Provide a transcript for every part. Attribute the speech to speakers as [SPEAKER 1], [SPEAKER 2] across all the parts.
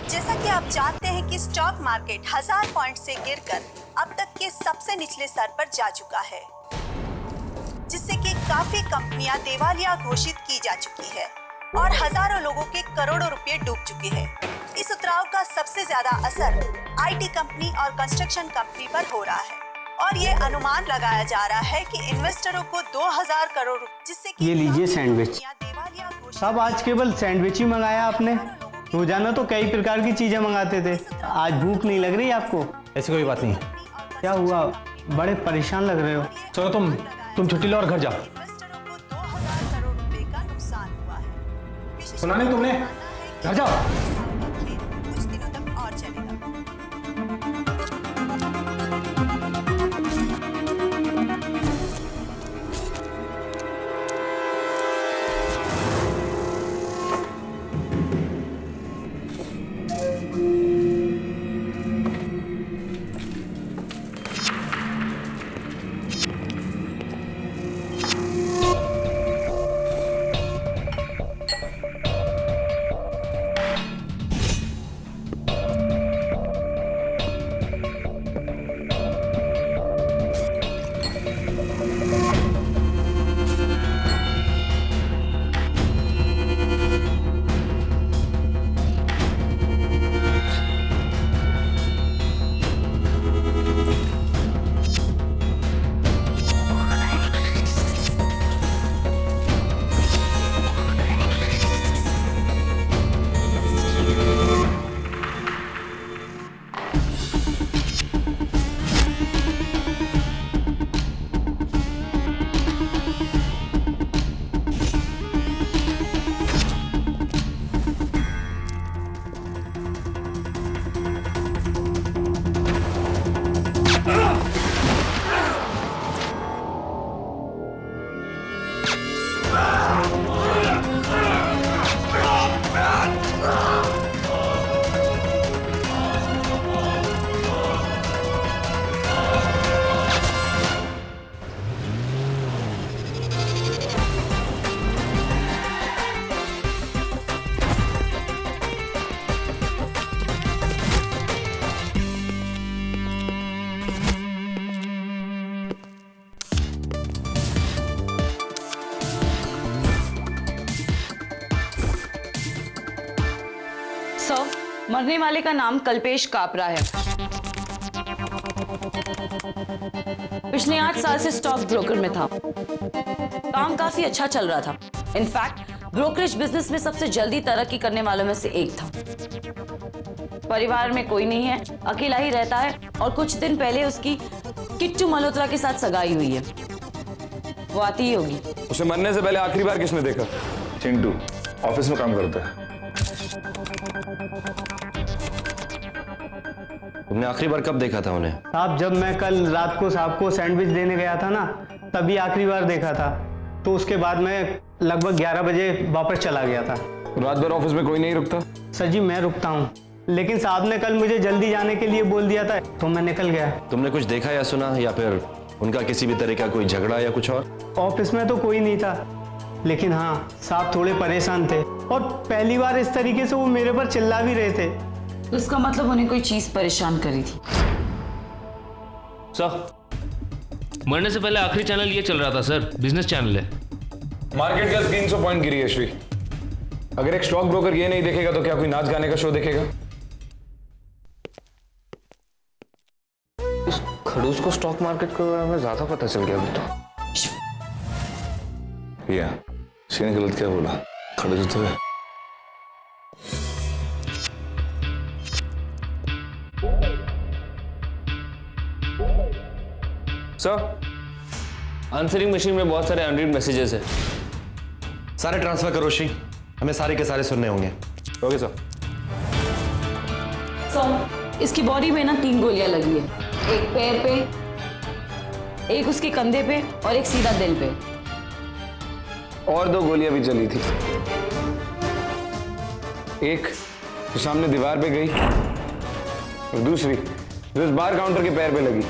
[SPEAKER 1] जैसा कि आप जानते हैं कि स्टॉक मार्केट 1000 पॉइंट से गिरकर अब तक के सबसे निचले स्तर पर जा चुका है, जिससे कि काफी कंपनियां दिवालिया घोषित की जा चुकी है और हजारों लोगों के करोड़ों रुपए डूब चुके हैं। इस उतराव का सबसे ज्यादा असर आईटी कंपनी और कंस्ट्रक्शन कंपनी पर हो रहा है और ये अनुमान लगाया जा रहा है कि इन्वेस्टरों को 2000 करोड़, जिससे कि
[SPEAKER 2] ये लीजिए सैंडविच। सब आज केवल सैंडविच ही मंगाया आपने? रोजाना तो कई प्रकार की चीजें मंगाते थे, आज भूख नहीं लग रही आपको?
[SPEAKER 3] ऐसी कोई बात नहीं।
[SPEAKER 2] क्या हुआ, बड़े परेशान लग रहे हो?
[SPEAKER 3] चलो तुम छुट्टी लो और घर जाओ। सुना नहीं तुमने? घर जाओ।
[SPEAKER 1] कुछ दिनों तक और चलेगा।
[SPEAKER 4] मरने वाले का नाम कल्पेश कापरा है। पिछले 8 साल से स्टॉक ब्रोकर में था। काम काफी अच्छा चल रहा था। इनफैक्ट ब्रोकरेज बिजनेस में सबसे जल्दी तरक्की करने वालों में से एक था। परिवार में कोई नहीं है, अकेला ही रहता है और कुछ दिन पहले उसकी किट्टू मल्होत्रा के साथ सगाई हुई है। वो आती ही होगी।
[SPEAKER 5] उसे मरने से पहले आखिरी बार किसने देखा?
[SPEAKER 6] चिंटू ऑफिस में काम करता है।
[SPEAKER 5] तुमने आखिरी बार कब देखा था उन्हें?
[SPEAKER 2] साहब, जब मैं कल रात को साहब को सैंडविच देने गया था ना, तभी आखिरी बार देखा था। तो उसके बाद मैं लगभग 11 बजे वापस चला गया था।
[SPEAKER 5] रात भर ऑफिस में कोई नहीं रुकता?
[SPEAKER 2] सर जी, मैं रुकता हूँ, लेकिन साहब ने कल मुझे जल्दी जाने के लिए बोल दिया था तो मैं निकल गया।
[SPEAKER 5] तुमने कुछ देखा या सुना, या फिर उनका किसी भी तरह का कोई झगड़ा या कुछ और?
[SPEAKER 2] ऑफिस में तो कोई नहीं था, लेकिन हाँ, साहब थोड़े परेशान थे और पहली बार इस तरीके से वो मेरे पर चिल्ला भी रहे थे।
[SPEAKER 4] तो इसका मतलब उन्हें कोई चीज परेशान करी थी।
[SPEAKER 7] सर, मरने से पहले आखिरी चैनल ये चल रहा था सर, बिजनेस चैनल है।
[SPEAKER 5] मार्केट का 300 पॉइंट गिरी है श्री। अगर एक स्टॉक ब्रोकर ये नहीं देखेगा तो क्या कोई नाच गाने का शो देखेगा?
[SPEAKER 6] इस खड़ूस को स्टॉक मार्केट के बारे में ज्यादा पता चल गया अभी तो। भैया, किसी ने गलत क्या बोला? खड़ूस तो है।
[SPEAKER 7] सर, आंसरिंग मशीन में बहुत सारे अनरीड मैसेजेस हैं।
[SPEAKER 5] सारे ट्रांसफर करो श्री, हमें सारे के सारे सुनने होंगे।
[SPEAKER 7] Okay sir.
[SPEAKER 4] सर, इसकी बॉडी में ना 3 गोलियां लगी है। एक पैर पे, एक उसके कंधे पे और एक सीधा दिल पे।
[SPEAKER 5] और 2 गोलियां भी चली थी। एक जो सामने दीवार पे गई और दूसरी जो इस बार काउंटर के पैर पे लगी।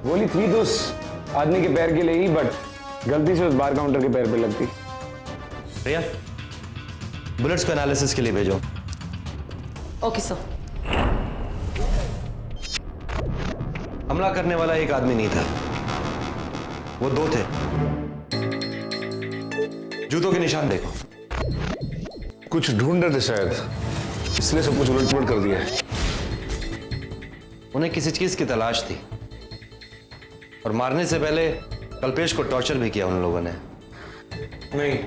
[SPEAKER 5] गोली थी तो उस आदमी के पैर के लिए ही, बट गलती से उस बार काउंटर के पैर पे लगती।
[SPEAKER 6] भैया,
[SPEAKER 8] बुलेट्स को एनालिसिस के लिए भेजो।
[SPEAKER 4] Okay sir.
[SPEAKER 8] हमला करने वाला एक आदमी नहीं था, वो दो थे। जूतों के निशान देखो।
[SPEAKER 5] कुछ ढूंढ रहे थे शायद, इसलिए सब कुछ उलट-पुलट कर दिया है।
[SPEAKER 8] उन्हें किसी चीज की तलाश थी और मारने से पहले कल्पेश को टॉर्चर भी किया उन लोगों ने।
[SPEAKER 5] नहीं,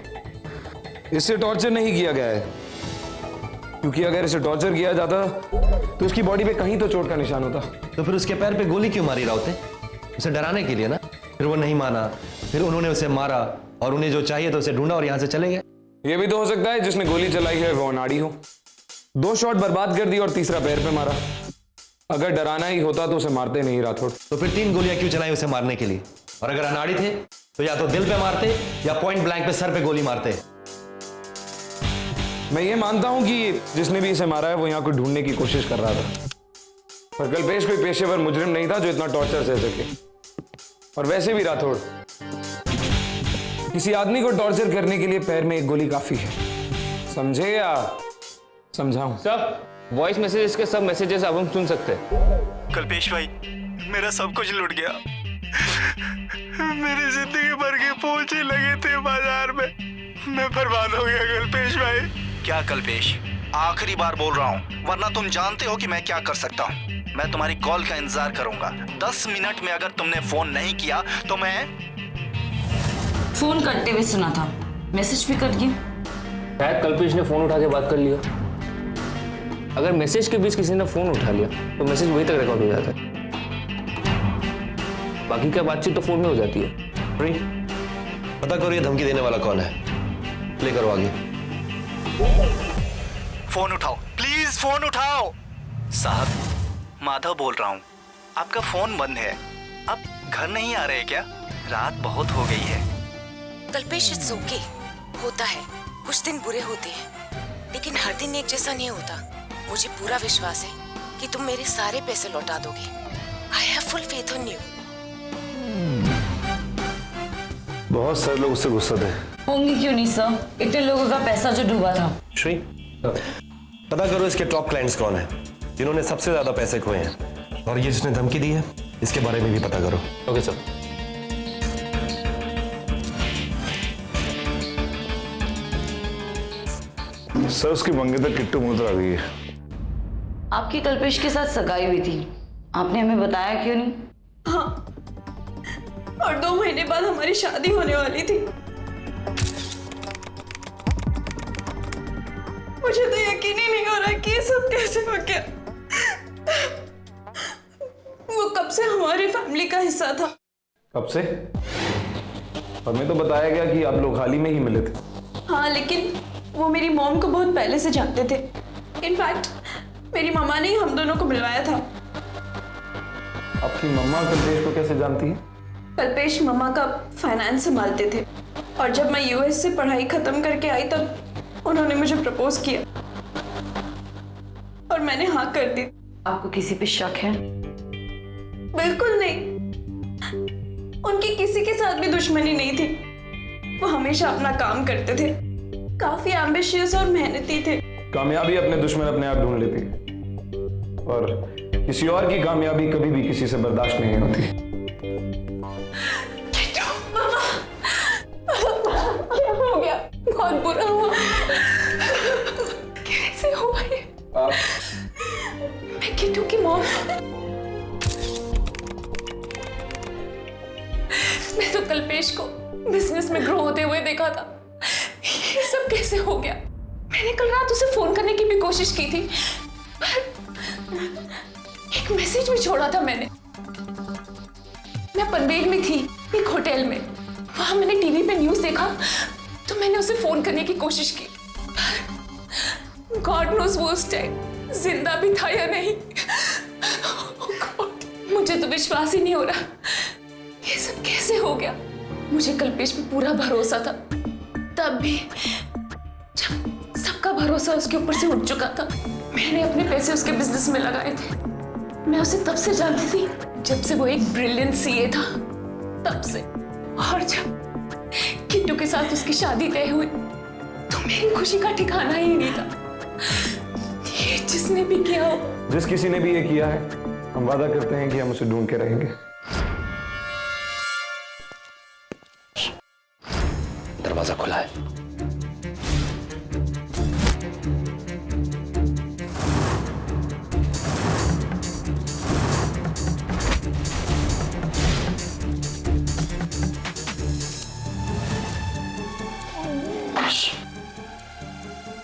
[SPEAKER 5] इसे टॉर्चर नहीं किया गया है, क्योंकि अगर इसे टॉर्चर किया जाता तो उसकी बॉडी पे कहीं तो चोट का निशान होता।
[SPEAKER 8] तो फिर उसके पैर पे गोली क्यों मारी राउत ने? उसे डराने के लिए ना। फिर वो नहीं माना, फिर उन्होंने उसे मारा और उन्हें जो चाहिए तो उसे ढूंढा और यहां से चले गए।
[SPEAKER 5] ये भी तो हो सकता है जिसने गोली चलाई है वो अनाड़ी हो, 2 शॉट बर्बाद कर दी और तीसरा पैर पे मारा। अगर डराना ही होता तो उसे मारते नहीं राठौड़।
[SPEAKER 8] तो फिर 3 गोलियां क्यों चलाई उसे मारने के लिए? और अगर अनाड़ी थे तो या तो दिल पे मारते या पॉइंट ब्लैंक पे सर पे गोली मारते।
[SPEAKER 5] मैं ये मानता हूं कि जिसने भी इसे मारा है वो यहां को ढूंढने की कोशिश कर रहा था, पर कल्पेश कोई पेशेवर मुजरिम नहीं था जो इतना टॉर्चर सह सके। और वैसे भी राठौड़, किसी आदमी को टॉर्चर करने के लिए पैर में एक गोली काफी है, समझे या समझाऊं?
[SPEAKER 7] सर, वॉइस मैसेजेस के सब मैसेजेस अब हम सुन सकते हैं।
[SPEAKER 2] कल्पेश भाई, मेरा सब कुछ लुट गया। मेरी जिंदगी भर के पोंछे लगे थे बाजार में, मैं बर्बाद हो गया कल्पेश भाई।
[SPEAKER 9] क्या कल्पेश, आखिरी बार बोल रहा हूँ, वरना तुम जानते हो कि मैं क्या कर सकता हूँ। मैं तुम्हारी कॉल का इंतजार करूंगा। 10 मिनट में अगर तुमने फोन नहीं किया तो मैं
[SPEAKER 4] फोन करते हुए सुना था, मैसेज भी कर दी।
[SPEAKER 7] शायद कल्पेश ने फोन उठा के बात कर लिया। अगर मैसेज के बीच किसी ने फोन उठा लिया तो मैसेज वहीं तक रिकॉर्ड हो जाता है, बाकी क्या बातचीत तो फोन में हो जाती है।
[SPEAKER 8] पता करो ये धमकी देने वाला कौन है, प्ले करो आगे।
[SPEAKER 9] फोन उठाओ प्लीज, फोन उठाओ। साहब, माधव बोल रहा हूँ, आपका फोन बंद है। आप घर नहीं आ रहे क्या? रात बहुत हो गई है।
[SPEAKER 10] कल्पेश, इट्स ओके, होता है, कुछ दिन बुरे होते हैं, लेकिन हर दिन एक जैसा नहीं होता। मुझे पूरा विश्वास है कि तुम मेरे सारे पैसे लौटा दोगे। I have full faith on you.
[SPEAKER 5] बहुत सारे लोग उससे गुस्सा थे।
[SPEAKER 4] होंगे क्यों नहीं सर, इतने लोगों का पैसा जो डूबा था।
[SPEAKER 8] श्री, पता करो इसके टॉप क्लाइंट्स कौन है जिन्होंने सबसे ज्यादा पैसे खोए हैं, और ये जिसने धमकी दी है इसके बारे में भी पता करो।
[SPEAKER 7] Okay sir.
[SPEAKER 5] सर, उसकी मंगेतर किट्टू मुद्रा आ गई है।
[SPEAKER 4] आपकी कल्पेश के साथ सगाई हुई थी, आपने हमें बताया क्यों नहीं?
[SPEAKER 1] हाँ, और 2 महीने बाद हमारी शादी होने वाली थी। मुझे तो यकीन ही नहीं हो रहा कि ये सब कैसे हो गया। वो कब से हमारी फैमिली का हिस्सा था।
[SPEAKER 5] कब से? हमें तो बताया गया कि आप लोग हाल ही में ही मिले थे।
[SPEAKER 1] हाँ, लेकिन वो मेरी मॉम को बहुत पहले से जानते थे। इनफैक्ट मेरी मम्मा ने ही हम दोनों को मिलवाया था।
[SPEAKER 5] आपकी मम्मा कल्पेश को कैसे जानती है?
[SPEAKER 1] कल्पेश मम्मा का फाइनेंस संभालते थे, और जब मैं यूएस से पढ़ाई खत्म करके आई तब उन्होंने मुझे प्रपोज किया और मैंने हाँ कर दी।
[SPEAKER 4] आपको किसी पे शक है?
[SPEAKER 1] बिल्कुल नहीं, उनकी किसी के साथ भी दुश्मनी नहीं थी। वो हमेशा अपना काम करते थे, काफी एम्बिशियस और मेहनती थे।
[SPEAKER 5] कामयाबी अपने दुश्मन अपने आप ढूंढ लेती है, और किसी और की कामयाबी कभी भी किसी से बर्दाश्त नहीं होती।
[SPEAKER 1] क्या हो गया? बहुत बुरा हुआ। कैसे हुआ ये? मैं किट्टू की मॉम। मैं तो कल्पेश को बिजनेस में ग्रो होते हुए देखा था, ये सब कैसे हो गया? मैंने कल रात उसे फोन करने की भी कोशिश की थी, पर एक मैसेज भी छोड़ा था मैंने। मैं पनवेल में थी, एक होटल में। वहां मैंने टीवी पे न्यूज देखा तो मैंने उसे फोन करने की कोशिश की। गॉड नोस वो उस टाइम जिंदा भी था या नहीं। Oh God, मुझे तो विश्वास ही नहीं हो रहा, ये सब कैसे हो गया? मुझे कल्पेश पे पूरा भरोसा था, तब भी जब सबका भरोसा उसके ऊपर से उठ चुका था। मैंने अपने पैसे उसके बिजनेस में लगाए थे। मैं उसे तब से जानती थी जब से वो एक ब्रिलियंट सीए था, तब से। और जब किट्टू के साथ उसकी शादी तय हुई तो
[SPEAKER 10] मेरी खुशी का ठिकाना ही नहीं था। ये जिसने भी किया हो,
[SPEAKER 5] जिस किसी ने भी ये किया है, हम वादा करते हैं कि हम उसे ढूंढ के रहेंगे।
[SPEAKER 8] दरवाजा खुला है।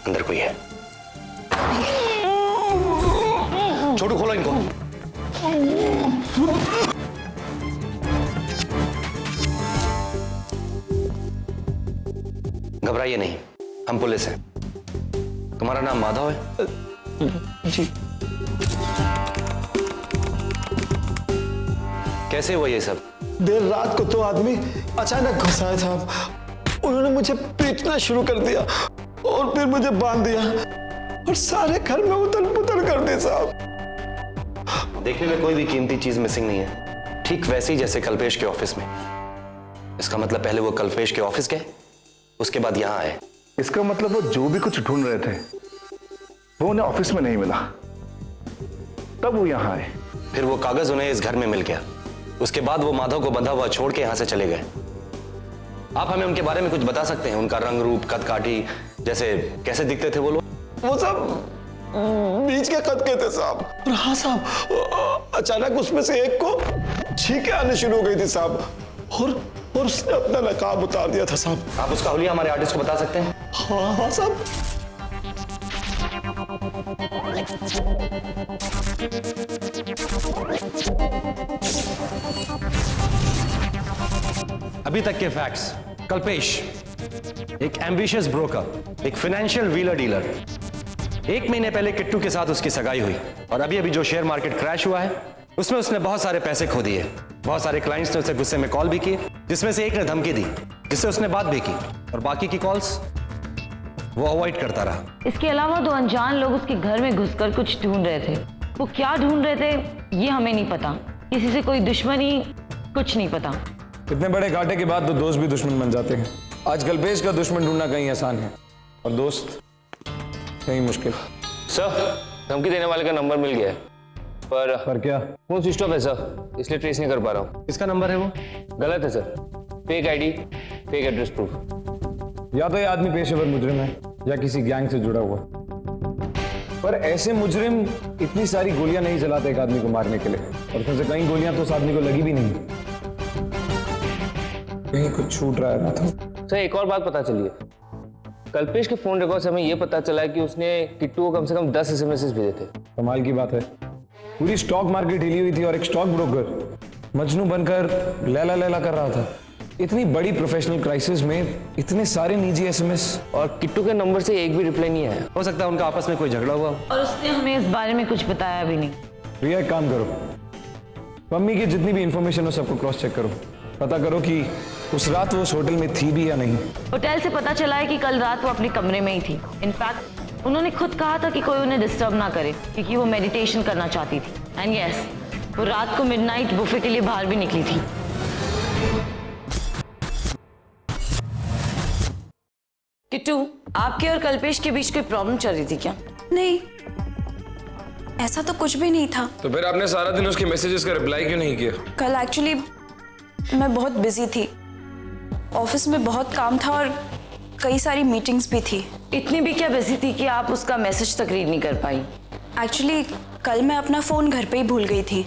[SPEAKER 8] अंदर कोई है। छोटू खोलो इनको। घबराइए नहीं, हम पुलिस हैं। तुम्हारा नाम माधव है?
[SPEAKER 9] जी।
[SPEAKER 8] कैसे हुआ ये सब?
[SPEAKER 9] देर रात को तो आदमी अचानक घुस आए साहब। उन्होंने मुझे पीटना शुरू कर दिया और फिर मुझे बांध दिया और सारे घर में उथल पुथल कर दिए साहब।
[SPEAKER 8] देखने में कोई भी कीमती चीज मिसिंग नहीं है, ठीक वैसे ही जैसे कल्पेश के ऑफिस में। इसका मतलब पहले वो कल्पेश के ऑफिस गए, उसके बाद यहां आए।
[SPEAKER 11] इसका मतलब वो जो भी कुछ ढूंढ रहे थे वो उन्हें ऑफिस में नहीं मिला, तब वो यहां आए।
[SPEAKER 8] फिर वो कागज उन्हें इस घर में मिल गया। उसके बाद वो माधव को बंधा हुआ छोड़ के यहां से चले गए। आप हमें उनके बारे में कुछ बता सकते हैं? उनका रंग रूप, कद काठी, जैसे कैसे दिखते थे वो लोग?
[SPEAKER 9] वो सब बीच के कद के थे साहब। और हाँ साहब, अचानक उसमें से एक को छींकें आने शुरू हो गई थी साहब और उसने अपना नकाब उतार दिया था साहब।
[SPEAKER 8] आप उसका हुलिया हमारे आर्टिस्ट को बता सकते हैं?
[SPEAKER 9] हाँ हाँ साहब।
[SPEAKER 8] अभी तक के फैक्ट्स। कल्पेश एक एम्बिशियस ब्रोकर, एक फाइनेंशियल व्हीलर डीलर। 1 महीने पहले किट्टू के साथ उसकी सगाई हुई और अभी अभी जो शेयर मार्केट क्रैश हुआ है उसमें उसने बहुत सारे पैसे खो दिए। बहुत सारे क्लाइंट्स ने उसे गुस्से में कॉल भी किए, जिसमें से एक ने धमकी दी, जिससे उसने बात भी की, और बाकी की कॉल्स वो अवॉइड करता रहा।
[SPEAKER 4] इसके अलावा 2 अनजान लोग उसके घर में घुसकर कुछ ढूंढ रहे थे। वो क्या ढूंढ रहे थे ये हमें नहीं पता। किसी से कोई दुश्मनी, कुछ नहीं पता।
[SPEAKER 5] इतने बड़े घाटे के बाद तो दोस्त भी दुश्मन बन जाते हैं। आज कल्पेश का दुश्मन ढूंढना कहीं आसान है और दोस्त कहीं मुश्किल।
[SPEAKER 7] सर, धमकी देने वाले का नंबर मिल गया है, पर
[SPEAKER 5] क्या?
[SPEAKER 7] फोन स्विच ऑफ है सर, इसलिए ट्रेस नहीं कर पा रहा हूँ।
[SPEAKER 8] किसका नंबर है वो?
[SPEAKER 7] गलत है sir, fake ID, fake address proof.
[SPEAKER 5] या तो ये आदमी पेशेवर मुजरिम है या किसी गैंग से जुड़ा हुआ। पर ऐसे मुजरिम इतनी सारी गोलियां नहीं चलाते एक आदमी को मारने के लिए, और उसमें से कई गोलियां तो उस आदमी को लगी भी नहीं। कहीं कुछ छूट रहा है ना तो।
[SPEAKER 7] सर, एक और बात पता चली है। कल्पेश के फोन रिकॉर्ड से हमें यह पता चला है कि उसने किट्टू को कम से कम 10 एसएमएस भेजे थे।
[SPEAKER 5] कमाल की बात है, पूरी स्टॉक मार्केट हिली हुई थी और एक स्टॉक ब्रोकर मजनू बनकर लैला लैला कर रहा था। इतनी बड़ी प्रोफेशनल क्राइसिस में इतने सारे निजी एसएमएस,
[SPEAKER 7] और किट्टू के नंबर से एक भी रिप्लाई नहीं आया।
[SPEAKER 8] हो सकता है उनका आपस में कोई झगड़ा हुआ
[SPEAKER 4] और उसने हमें इस बारे में कुछ बताया भी नहीं।
[SPEAKER 5] भैया एक काम करो, मम्मी की जितनी भी इंफॉर्मेशन हो सबको क्रॉस चेक करो, पता करो कि उस रात वो उस होटल में थी भी या नहीं।
[SPEAKER 4] होटल से पता चला है कि कल रात वो अपने कमरे में ही थी। इनफैक्ट उन्होंने खुद कहा था कि कोई उन्हें डिस्टर्ब ना करे क्योंकि वो मेडिटेशन करना चाहती थी। एंड यस, वो रात को मिडनाइट बुफे के लिए बाहर भी निकली थी। किट्टू, आपके और कल्पेश के बीच कोई प्रॉब्लम चल रही थी क्या?
[SPEAKER 12] नहीं, ऐसा तो कुछ भी नहीं था।
[SPEAKER 5] तो फिर आपने सारा दिन उसके मैसेजेस का रिप्लाई क्यों नहीं किया?
[SPEAKER 12] कल एक्चुअली मैं बहुत बिजी थी, ऑफिस में बहुत काम था और कई सारी मीटिंग्स भी थी।
[SPEAKER 4] इतनी भी क्या बिजी थी कि आप उसका मैसेज तक रीड नहीं कर पाई?
[SPEAKER 12] एक्चुअली कल मैं अपना फ़ोन घर पे ही भूल गई थी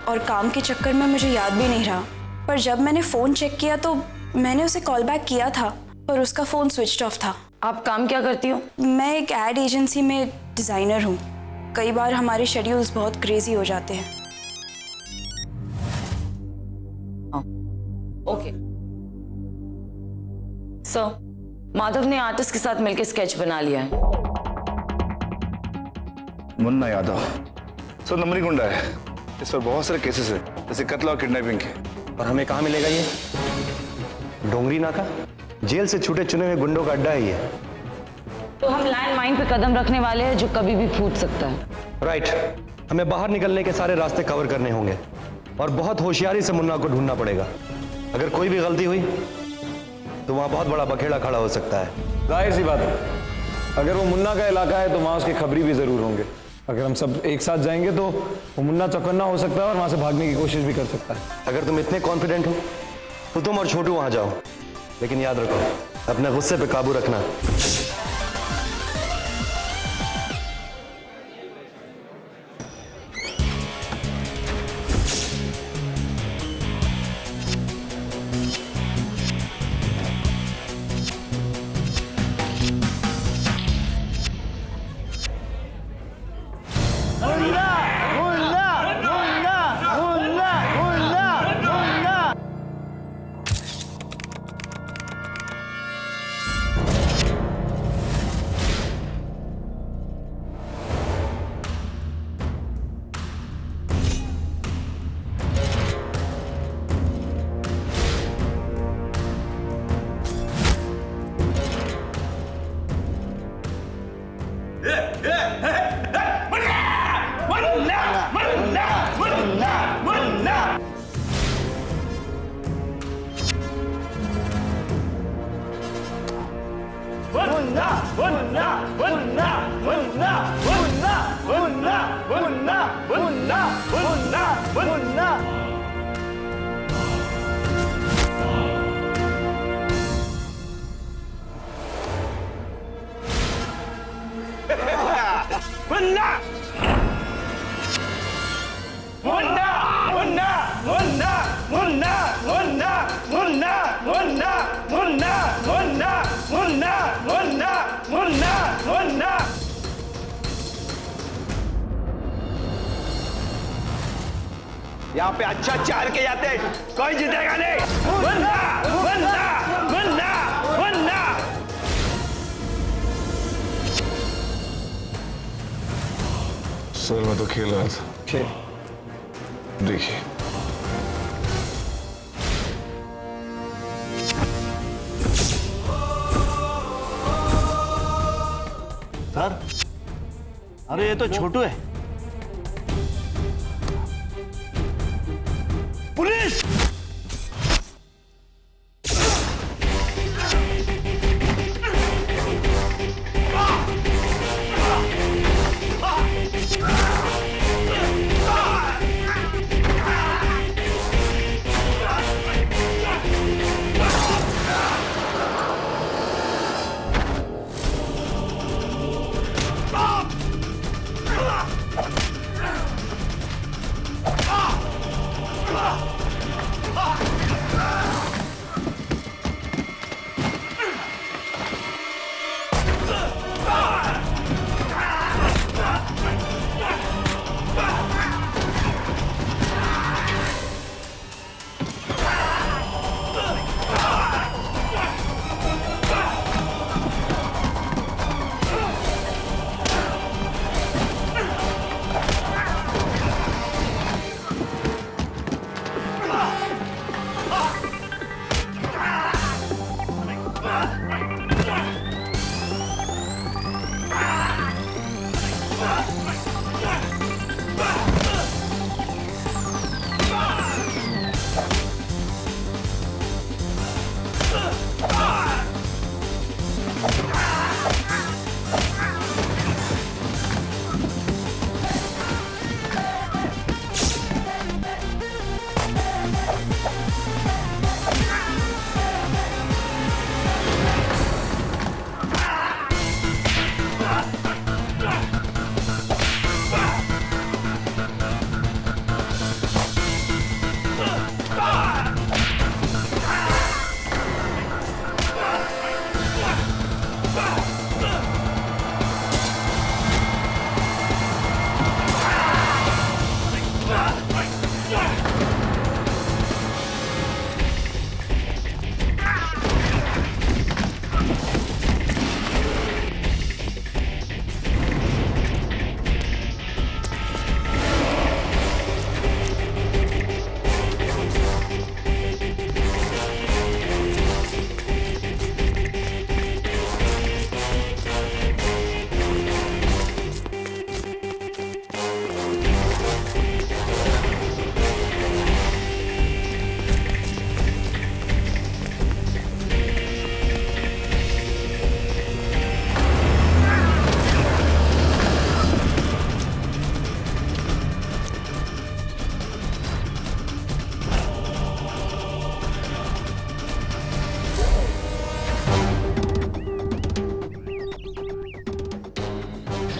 [SPEAKER 12] और काम के चक्कर में मुझे याद भी नहीं रहा। पर जब मैंने फ़ोन चेक किया तो मैंने उसे कॉल बैक किया था पर उसका फ़ोन स्विच ऑफ था।
[SPEAKER 4] आप काम क्या करती हो?
[SPEAKER 12] मैं एक एड एजेंसी में डिज़ाइनर हूँ। कई बार हमारे शेड्यूल्स बहुत क्रेजी हो जाते हैं।
[SPEAKER 4] ओके सर, माधव ने आर्टिस्ट के साथ मिलकर स्केच बना लिया है।
[SPEAKER 11] मुन्ना यादव सर नंबरी गुंडा है। इस पर बहुत सारे केसेस हैं, जैसे कत्ल और किडनैपिंग के।
[SPEAKER 8] और हमें कहाँ मिलेगा ये? डोंगरी नाका, जेल से छूटे चुने हुए गुंडों का अड्डा है ये।
[SPEAKER 4] तो हम लैंड माइन पे कदम रखने वाले हैं जो कभी भी फूट सकता है।
[SPEAKER 8] राइट, हमें बाहर निकलने के सारे रास्ते कवर करने होंगे और बहुत होशियारी से मुन्ना को ढूंढना पड़ेगा। अगर कोई भी गलती हुई तो वहां बहुत बड़ा बखेड़ा खड़ा हो सकता है।
[SPEAKER 5] जाहिर सी बात है, अगर वो मुन्ना का इलाका है तो वहां उसके खबरी भी जरूर होंगे। अगर हम सब एक साथ जाएंगे तो वो मुन्ना चौकन्ना हो सकता है और वहां से भागने की कोशिश भी कर सकता है।
[SPEAKER 8] अगर तुम इतने कॉन्फिडेंट हो तो तुम और छोटू वहां जाओ, लेकिन याद रखो अपने गुस्से पे काबू रखना।
[SPEAKER 9] यहाँ पे अच्छा चाल के जाते कोई जीतेगा नहीं। मुन्ना, मुन्ना, मुन्ना, मुन्ना।
[SPEAKER 11] सर मैं तो खेल रहा था। देखिए
[SPEAKER 2] सर, अरे ये तो छोटू है।
[SPEAKER 9] पुलिस!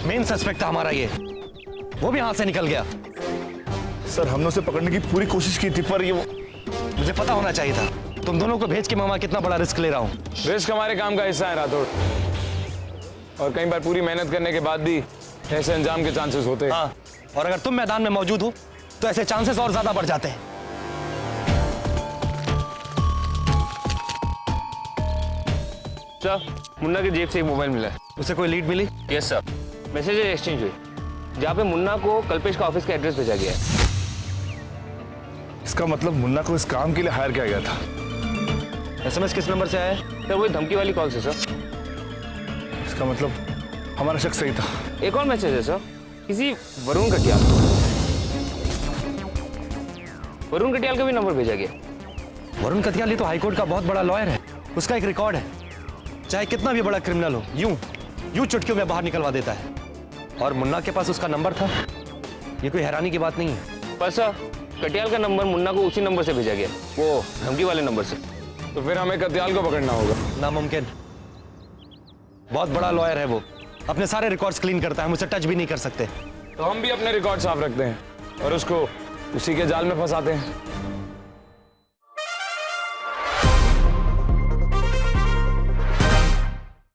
[SPEAKER 8] मेन सस्पेक्ट था हमारा ये, वो भी हाथ से निकल गया।
[SPEAKER 11] सर हमने उसे पकड़ने की पूरी कोशिश की थी, पर ये
[SPEAKER 8] मुझे पता होना चाहिए था। तुम दोनों को भेज के मामा कितना बड़ा रिस्क ले रहा हूँ।
[SPEAKER 5] रिस्क हमारे काम का हिस्सा है राठौड़, और कई बार पूरी मेहनत करने के बाद भी ऐसे अंजाम के चांसेस होते हैं।
[SPEAKER 8] हाँ, और अगर तुम मैदान में मौजूद हो तो ऐसे चांसेस और ज्यादा बढ़ जाते हैं।
[SPEAKER 7] सर, मुन्ना की जेब से एक मोबाइल मिला है।
[SPEAKER 8] उसे कोई लीड मिली?
[SPEAKER 7] यस सर, मैसेजेस एक्सचेंज हुए जहाँ पे मुन्ना को कल्पेश का ऑफिस का एड्रेस भेजा गया है।
[SPEAKER 11] इसका मतलब मुन्ना को इस काम के लिए हायर किया गया था।
[SPEAKER 8] एसएमएस किस नंबर से आया है?
[SPEAKER 7] सर वही धमकी वाली कॉल से सर।
[SPEAKER 11] इसका मतलब हमारा शक सही था।
[SPEAKER 7] एक और मैसेज है सर, किसी वरुण कटियाल का भी नंबर भेजा गया।
[SPEAKER 8] वरुण कटियाल ये तो हाईकोर्ट का बहुत बड़ा लॉयर है, उसका एक रिकॉर्ड है, चाहे कितना भी बड़ा क्रिमिनल हो यूं चुटकियों में बाहर निकलवा देता है। और मुन्ना के पास उसका नंबर था, ये कोई हैरानी की बात नहीं है।
[SPEAKER 7] पर सर कटियाल का नंबर मुन्ना को उसी नंबर से भेजा गया, वो धमकी वाले नंबर से।
[SPEAKER 5] तो फिर हमें कटियाल को पकड़ना होगा।
[SPEAKER 8] नामुमकिन, बहुत बड़ा लॉयर है वो, अपने सारे रिकॉर्ड्स क्लीन करता है, हम उसे टच भी नहीं कर सकते।
[SPEAKER 5] तो हम भी अपने रिकॉर्ड साफ रखते हैं और उसको उसी के जाल में फंसाते हैं।